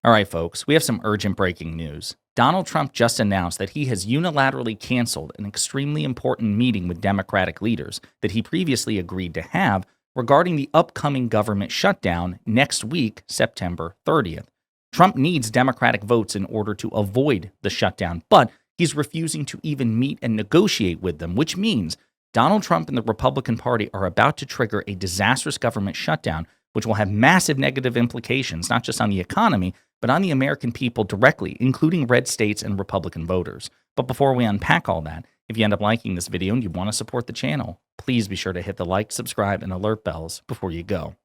All right, folks, we have some urgent breaking news. Donald Trump just announced that he has unilaterally canceled an extremely important meeting with Democratic leaders that he previously agreed to have regarding the upcoming government shutdown next week, September 30th. Trump needs Democratic votes in order to avoid the shutdown, but he's refusing to even meet and negotiate with them, which means Donald Trump and the Republican Party are about to trigger a disastrous government shutdown, which will have massive negative implications, not just on the economy, but on the American people directly, including red states and Republican voters. But before we unpack all that, if you end up liking this video and you want to support the channel, please be sure to hit the like, subscribe, and alert bells before you go.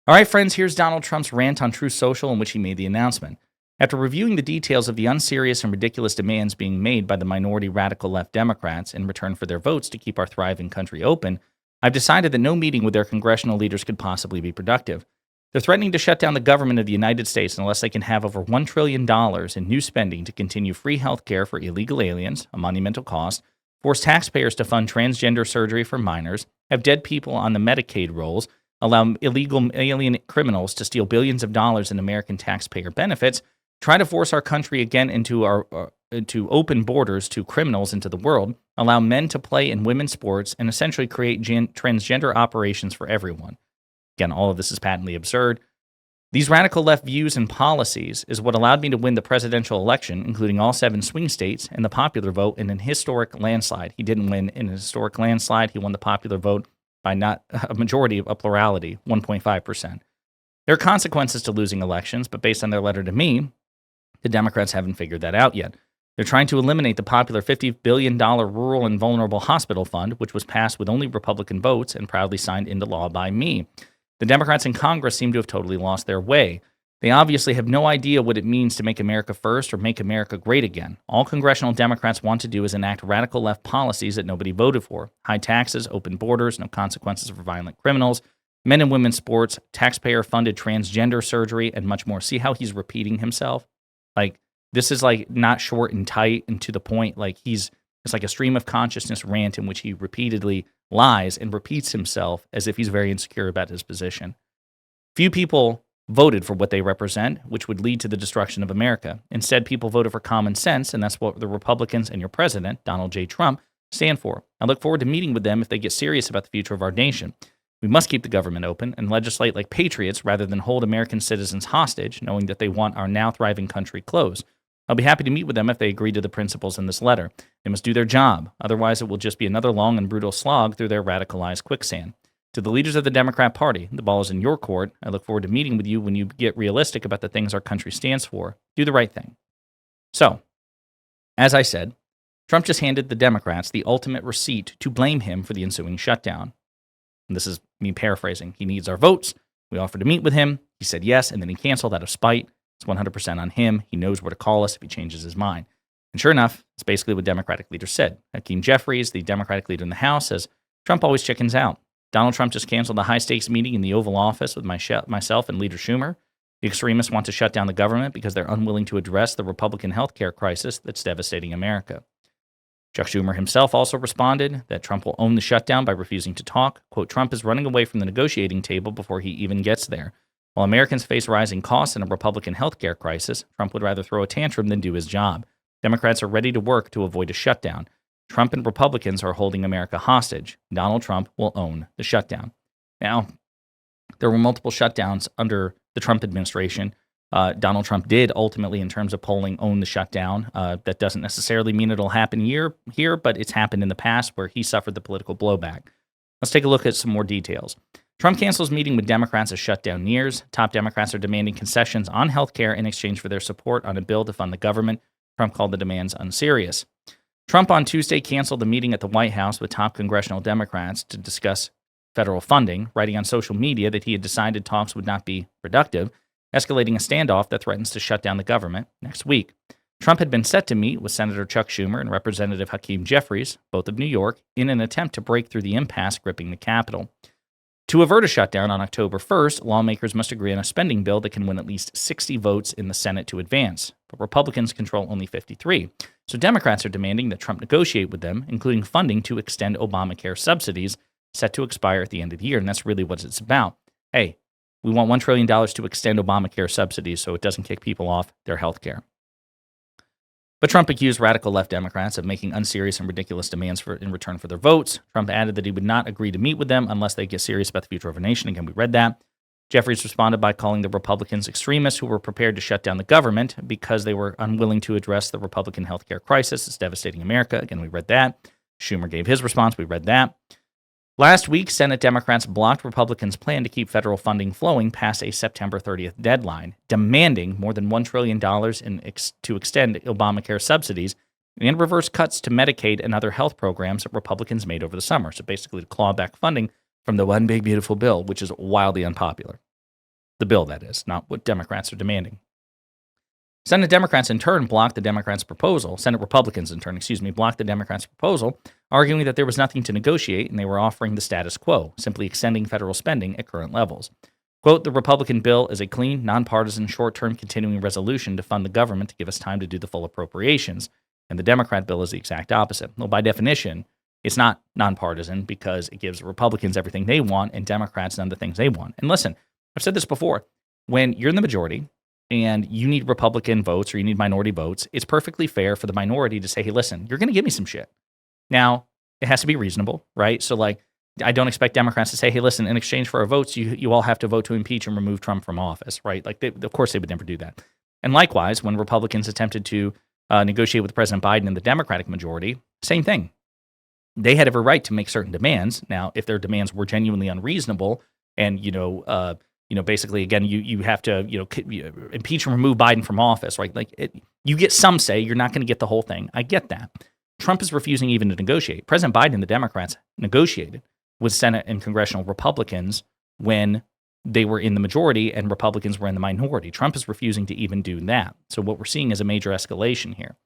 All right, friends, here's Donald Trump's rant on Truth Social in which he made the announcement. After reviewing the details of the unserious and ridiculous demands being made by the minority radical left Democrats in return for their votes to keep our thriving country open, I've decided that no meeting with their congressional leaders could possibly be productive. They're threatening to shut down the government of the United States unless they can have over $1 trillion in new spending to continue free health care for illegal aliens, a monumental cost, force taxpayers to fund transgender surgery for minors, have dead people on the Medicaid rolls, allow illegal alien criminals to steal billions of dollars in American taxpayer benefits, try to force our country again into open borders to criminals into the world, allow men to play in women's sports, and essentially create transgender operations for everyone. Again, all of this is patently absurd. These radical left views and policies is what allowed me to win the presidential election, including all 7 swing states, and the popular vote in an historic landslide. He didn't win in a historic landslide. He won the popular vote by not a majority, a plurality, 1.5%. There are consequences to losing elections, but based on their letter to me, the Democrats haven't figured that out yet. They're trying to eliminate the popular $50 billion Rural and Vulnerable Hospital Fund, which was passed with only Republican votes and proudly signed into law by me. The Democrats in Congress seem to have totally lost their way. They obviously have no idea what it means to make America first or make America great again. All congressional Democrats want to do is enact radical left policies that nobody voted for. High taxes, open borders, no consequences for violent criminals, men and women's sports, taxpayer-funded transgender surgery, and much more. See how he's repeating himself? This is not short and tight and to the point. It's like a stream of consciousness rant in which he repeatedly lies and repeats himself as if he's very insecure about his position. Few people voted for what they represent, which would lead to the destruction of America. Instead, people voted for common sense, and that's what the Republicans and your president, Donald J. Trump, stand for. I look forward to meeting with them if they get serious about the future of our nation. We must keep the government open and legislate like patriots rather than hold American citizens hostage, knowing that they want our now thriving country closed. I'll be happy to meet with them if they agree to the principles in this letter. They must do their job. Otherwise, it will just be another long and brutal slog through their radicalized quicksand. To the leaders of the Democrat Party, the ball is in your court. I look forward to meeting with you when you get realistic about the things our country stands for. Do the right thing. So, as I said, Trump just handed the Democrats the ultimate receipt to blame him for the ensuing shutdown. And this is me paraphrasing. He needs our votes. We offered to meet with him. He said yes, and then he canceled out of spite. It's 100% on him. He knows where to call us if he changes his mind. And sure enough, it's basically what Democratic leaders said. Hakeem Jeffries, the Democratic leader in the House, says, Trump always chickens out. Donald Trump just canceled a high-stakes meeting in the Oval Office with myself and Leader Schumer. The extremists want to shut down the government because they're unwilling to address the Republican health care crisis that's devastating America. Chuck Schumer himself also responded that Trump will own the shutdown by refusing to talk. Quote, Trump is running away from the negotiating table before he even gets there. While Americans face rising costs and a Republican health care crisis, Trump would rather throw a tantrum than do his job. Democrats are ready to work to avoid a shutdown. Trump and Republicans are holding America hostage. Donald Trump will own the shutdown. Now, there were multiple shutdowns under the Trump administration. Donald Trump did ultimately, in terms of polling, own the shutdown. That doesn't necessarily mean it'll happen here, but it's happened in the past where he suffered the political blowback. Let's take a look at some more details. Trump cancels meeting with Democrats as shutdown nears. Top Democrats are demanding concessions on health care in exchange for their support on a bill to fund the government. Trump called the demands unserious. Trump on Tuesday canceled the meeting at the White House with top congressional Democrats to discuss federal funding, writing on social media that he had decided talks would not be productive, escalating a standoff that threatens to shut down the government next week. Trump had been set to meet with Senator Chuck Schumer and Representative Hakeem Jeffries, both of New York, in an attempt to break through the impasse gripping the Capitol. To avert a shutdown on October 1st, lawmakers must agree on a spending bill that can win at least 60 votes in the Senate to advance, but Republicans control only 53. So Democrats are demanding that Trump negotiate with them, including funding to extend Obamacare subsidies set to expire at the end of the year, and that's really what it's about. Hey, We want $1 trillion to extend Obamacare subsidies so it doesn't kick people off their health care. But Trump accused radical left Democrats of making unserious and ridiculous demands in return for their votes. Trump added that he would not agree to meet with them unless they get serious about the future of our nation. Again, we read that. Jeffries responded by calling the Republicans extremists who were prepared to shut down the government because they were unwilling to address the Republican healthcare crisis. It's devastating America. Again, we read that. Schumer gave his response. We read that. Last week, Senate Democrats blocked Republicans' plan to keep federal funding flowing past a September 30th deadline, demanding more than $1 trillion to extend Obamacare subsidies and reverse cuts to Medicaid and other health programs that Republicans made over the summer. So basically to claw back funding from the one big beautiful bill, which is wildly unpopular. The bill, that is, not what Democrats are demanding. Senate Republicans in turn blocked the Democrats' proposal, arguing that there was nothing to negotiate and they were offering the status quo, simply extending federal spending at current levels. Quote, the Republican bill is a clean, nonpartisan, short-term continuing resolution to fund the government to give us time to do the full appropriations. And the Democrat bill is the exact opposite. Well, by definition, it's not nonpartisan because it gives Republicans everything they want and Democrats none of the things they want. And listen, I've said this before. When you're in the majority and you need Republican votes or you need minority votes, it's perfectly fair for the minority to say, hey, listen, you're going to give me some shit. Now, it has to be reasonable, right? So, like, I don't expect Democrats to say, hey, listen, in exchange for our votes, you all have to vote to impeach and remove Trump from office, right? Like, of course, they would never do that. And likewise, when Republicans attempted to negotiate with President Biden and the Democratic majority, same thing. They had every right to make certain demands. Now, if their demands were genuinely unreasonable and, basically, again, you have to, impeach and remove Biden from office, right? Like, you get some say. You're not going to get the whole thing. I get that. Trump is refusing even to negotiate. President Biden and the Democrats negotiated with Senate and congressional Republicans when they were in the majority and Republicans were in the minority. Trump is refusing to even do that. So what we're seeing is a major escalation here.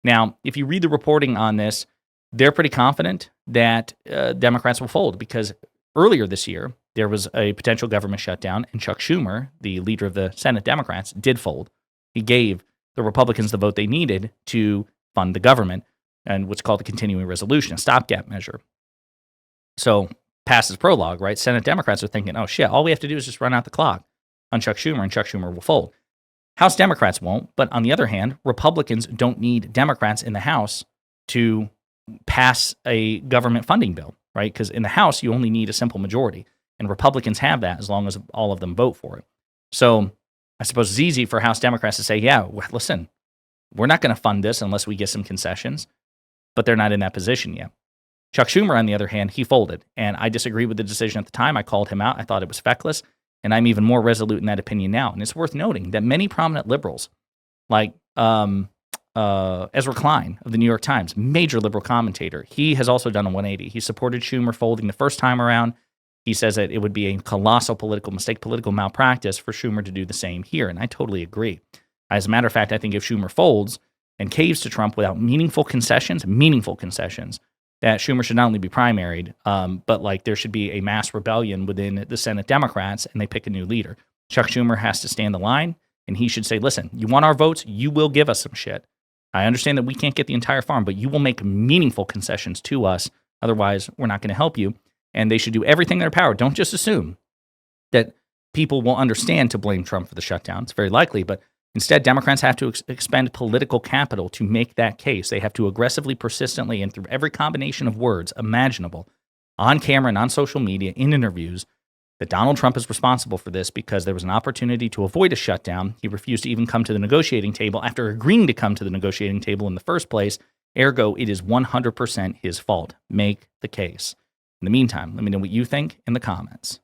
Now, if you read the reporting on this, they're pretty confident that Democrats will fold because earlier this year, there was a potential government shutdown, and Chuck Schumer, the leader of the Senate Democrats, did fold. He gave the Republicans the vote they needed to fund the government and what's called a continuing resolution, a stopgap measure. So, past his prologue, right? Senate Democrats are thinking, oh shit, all we have to do is just run out the clock on Chuck Schumer, and Chuck Schumer will fold. House Democrats won't, but on the other hand, Republicans don't need Democrats in the House to pass a government funding bill, right? Because in the House, you only need a simple majority, and Republicans have that as long as all of them vote for it. So I suppose it's easy for House Democrats to say, yeah, listen, we're not going to fund this unless we get some concessions, but they're not in that position yet. Chuck Schumer, on the other hand, he folded, and I disagreed with the decision at the time. I called him out. I thought it was feckless, and I'm even more resolute in that opinion now. And it's worth noting that many prominent liberals, like Ezra Klein of the New York Times, major liberal commentator, he has also done a 180. He supported Schumer folding the first time around. He says that it would be a colossal political mistake, political malpractice for Schumer to do the same here, and I totally agree. As a matter of fact, I think if Schumer folds and caves to Trump without meaningful concessions, that Schumer should not only be primaried, but like there should be a mass rebellion within the Senate Democrats and they pick a new leader. Chuck Schumer has to stand the line and he should say, listen, you want our votes? You will give us some shit. I understand that we can't get the entire farm, but you will make meaningful concessions to us. Otherwise, we're not going to help you. And they should do everything in their power. Don't just assume that people will understand to blame Trump for the shutdown. It's very likely, but instead, Democrats have to expend political capital to make that case. They have to aggressively, persistently, and through every combination of words imaginable, on camera and on social media, in interviews, that Donald Trump is responsible for this because there was an opportunity to avoid a shutdown. He refused to even come to the negotiating table after agreeing to come to the negotiating table in the first place. Ergo, it is 100% his fault. Make the case. In the meantime, let me know what you think in the comments.